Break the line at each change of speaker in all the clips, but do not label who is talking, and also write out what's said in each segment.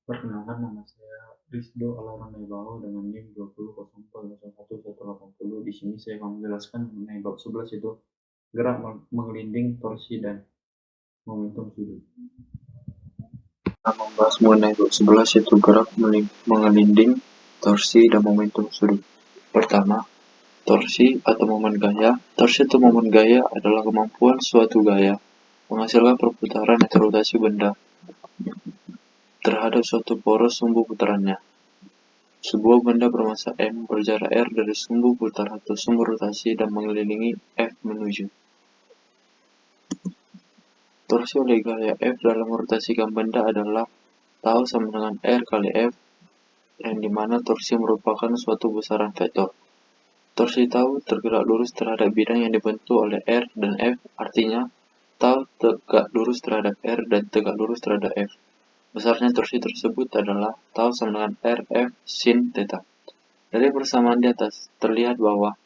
Perkenalkan, nama saya Rizdo Alara Naibao dengan NIM 20040180. Di sini saya akan menjelaskan mengenai bab 11, yaitu gerak menggelinding, torsi, dan momentum sudut. Kita membahas mengenai bab 11, yaitu gerak menggelinding, torsi, dan momentum sudut. Pertama, torsi atau momen gaya. Torsi atau momen gaya adalah kemampuan suatu gaya menghasilkan perputaran atau rotasi benda terhadap suatu poros sumbu putarannya. Sebuah benda bermassa M berjarak R dari sumbu putar atau sumbu rotasi dan mengelilingi F menuju. Torsi oleh gaya F dalam merotasikan benda adalah tau sama dengan R kali F, yang dimana torsi merupakan suatu besaran vektor. Torsi tau tergerak lurus terhadap bidang yang dibentuk oleh R dan F, artinya tau tegak lurus terhadap R dan tegak lurus terhadap F. Besarnya torsi tersebut adalah tau sama dengan RF sin theta. Dari persamaan di atas, terlihat bahwa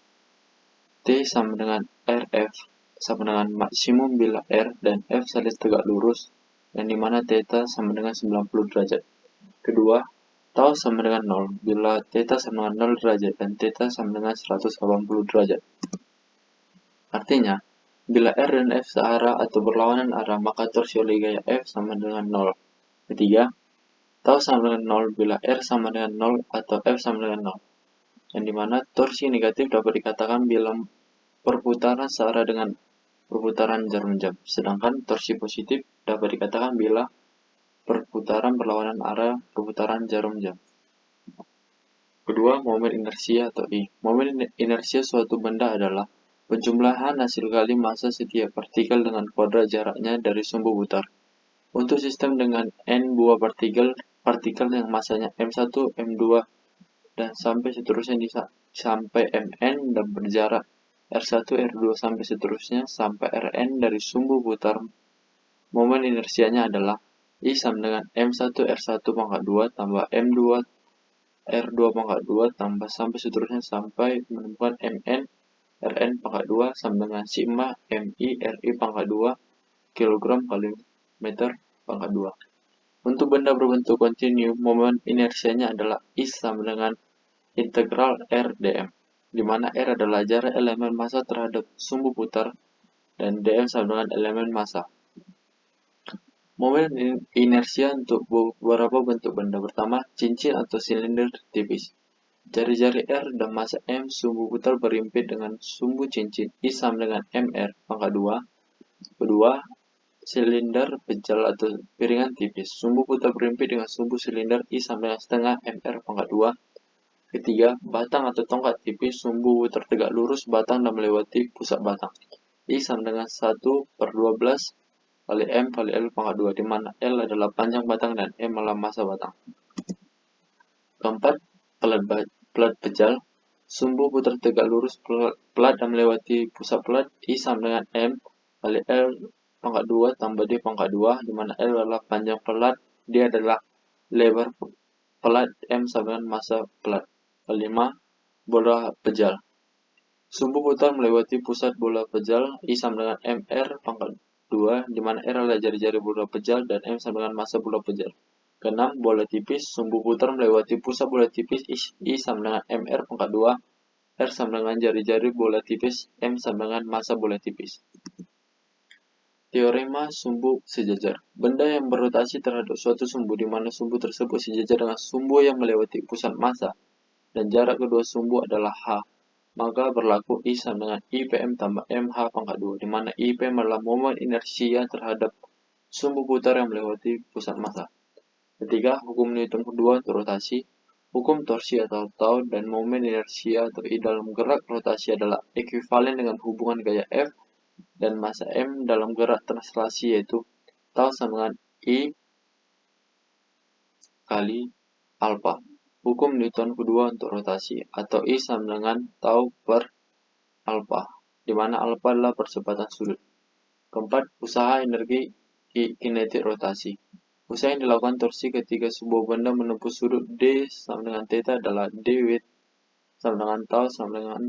T sama dengan RF sama dengan maksimum bila R dan F saling tegak lurus, yang dimana theta sama dengan 90 derajat. Kedua, tau sama dengan 0 bila theta sama dengan 0 derajat dan theta sama dengan 180 derajat. Artinya, bila R dan F searah atau berlawanan arah, maka torsi oleh gaya F sama dengan 0. Ketiga, tau sama dengan 0 bila R sama dengan 0 atau F sama dengan 0. Yang dimana torsi negatif dapat dikatakan bila perputaran searah dengan perputaran jarum jam, sedangkan torsi positif dapat dikatakan bila perputaran berlawanan arah perputaran jarum jam. Kedua, momen inersia atau I. Momen inersia suatu benda adalah penjumlahan hasil kali massa setiap partikel dengan kuadrat jaraknya dari sumbu putar. Untuk sistem dengan n buah partikel yang massanya M1, M2, dan sampai seterusnya sampai Mn dan berjarak R1, R2 sampai seterusnya sampai Rn dari sumbu putar, momen inersianya adalah I sama dengan M1 R1 pangkat 2 tambah M2 R2 pangkat 2 tambah sampai seterusnya sampai menemukan Mn Rn pangkat 2 sama dengan sigma Mi Ri pangkat 2 kilogram kali meter pangkat 2. Untuk benda berbentuk kontinu, momen inersianya adalah I sama dengan integral R dm, di mana R adalah jarak elemen massa terhadap sumbu putar dan dm sama dengan elemen massa. Momen inersia untuk beberapa bentuk benda. Pertama, cincin atau silinder tipis. Jari-jari R dan massa M sumbu putar berimpit dengan sumbu cincin I sama dengan Mr pangkat 2. Kedua, silinder pejal atau piringan tipis. Sumbu putar berimpit dengan sumbu silinder I sama dengan setengah Mr pangkat 2. Ketiga, batang atau tongkat tipis. Sumbu putar tegak lurus batang dan melewati pusat batang. I sama dengan 1/12 kali M kali L pangkat 2, di mana L adalah panjang batang dan M adalah massa batang. Keempat, pelat pejal. Sumbu putar tegak lurus pelat dan melewati pusat pelat. I sama dengan M kali L pangkat 2 tambah D pangkat 2, di mana L adalah panjang pelat, D adalah lebar pelat, M sama dengan massa pelat. Kelima, bola pejal. Sumbu putar melewati pusat bola pejal I sama dengan MR pangkat 2, di mana R adalah jari-jari bola pejal dan M sama dengan massa bola pejal. Keenam, bola tipis. Sumbu putar melewati pusat bola tipis I sama dengan MR pangkat 2, R sama dengan jari-jari bola tipis, M sama dengan massa bola tipis. Teorema sumbu sejajar. Benda yang berotasi terhadap suatu sumbu di mana sumbu tersebut sejajar dengan sumbu yang melewati pusat massa dan jarak kedua sumbu adalah H, maka berlaku I sama dengan IPM tambah MH pangkat 2, di mana IPM adalah momen inersia terhadap sumbu putar yang melewati pusat massa. Ketiga, hukum Newton kedua untuk rotasi. Hukum torsi atau tau dan momen inersia atau I dalam gerak rotasi adalah ekuivalen dengan hubungan gaya F dan massa M dalam gerak translasi, yaitu tau sama dengan I kali alpha. Hukum Newton kedua untuk rotasi atau I sama dengan tau per alpha, di mana alpha adalah percepatan sudut. Keempat, usaha energi kinetik rotasi. Usaha yang dilakukan torsi ketika sebuah benda menempuh sudut D sama dengan theta adalah dw sama dengan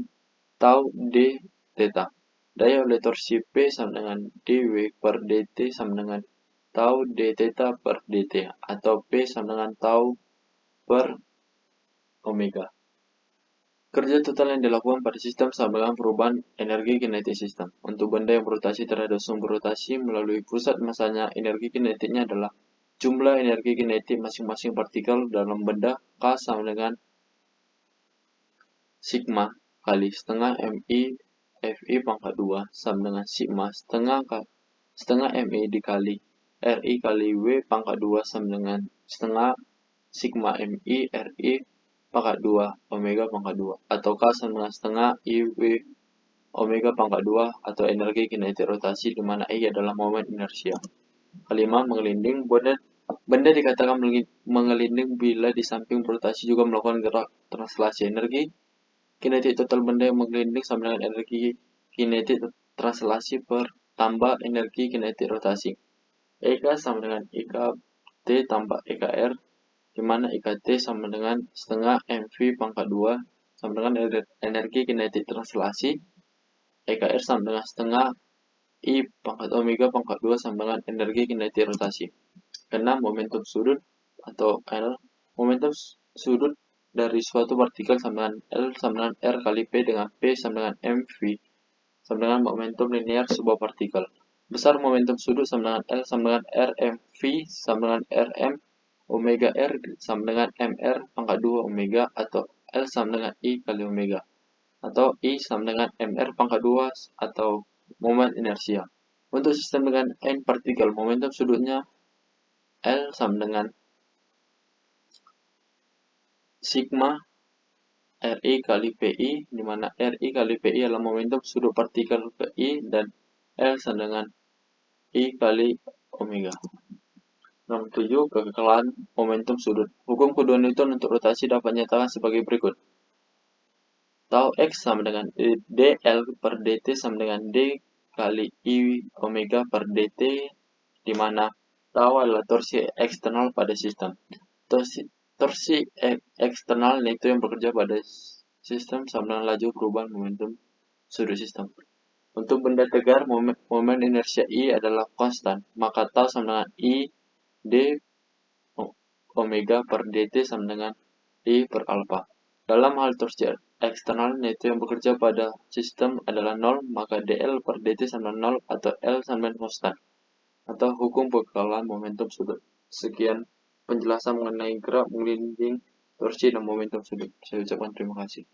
tau d theta. Daya oleh torsi P sama dengan dw per dt sama dengan tau d theta per dt, atau P sama dengan tau per omega. Kerja total yang dilakukan pada sistem sama dengan perubahan energi kinetik sistem. Untuk benda yang berotasi terhadap sumber rotasi melalui pusat masanya, energi kinetiknya adalah jumlah energi kinetik masing-masing partikel dalam benda K sama dengan sigma kali setengah MI FI pangkat 2 sama dengan sigma setengah MI dikali RI kali W pangkat 2 sama dengan setengah sigma MI RI pangkat 2 Omega pangkat 2, atau K sama dengan setengah IW Omega pangkat 2, atau energi kinetik rotasi di mana I adalah momen inersia. Kelima, mengelinding. Benda dikatakan mengelinding bila di samping berotasi juga melakukan gerak translasi energi kinetik total benda yang menggelinding sama dengan energi kinetik translasi per tambah energi kinetik rotasi. EK sama dengan IKT tambah EKR, di mana IKT sama dengan setengah MV pangkat 2 sama dengan energi kinetik translasi. EKR sama dengan setengah I pangkat omega pangkat 2 sama dengan energi kinetik rotasi. Keenam, momentum sudut atau L. Momentum sudut dari suatu partikel sama dengan L sama dengan R kali P dengan P sama dengan MV sama dengan momentum linear sebuah partikel. Besar momentum sudut sama dengan L sama dengan RMV sama dengan RM omega R sama dengan MR pangkat 2 omega, atau L sama dengan I kali omega, atau I sama dengan MR pangkat 2 atau momen inersia. Untuk sistem dengan N partikel, momentum sudutnya L sama dengan sigma RI kali PI, di mana RI kali PI adalah momentum sudut partikel ke I, dan L sama dengan I kali omega. Nomor 7, kekekalan momentum sudut. Hukum kedua Newton untuk rotasi dapat dinyatakan sebagai berikut. Tau X sama dengan dL per dt sama dengan D kali I omega per dt, di mana tau adalah torsi eksternal pada sistem. Torsi eksternal itu yang bekerja pada sistem sama dengan laju perubahan momentum sudut sistem. Untuk benda tegar, momen inersia I adalah konstan, maka tau sama dengan I d omega per dt sama dengan I per alpha. Dalam hal torsi eksternal yaitu yang bekerja pada sistem adalah 0, maka dl per dt sama dengan 0, atau L sama dengan konstan, atau hukum kekekalan momentum sudut. Sekian penjelasan mengenai gerak, mengelinding, torsi, dan momentum sudut. Saya ucapkan terima kasih.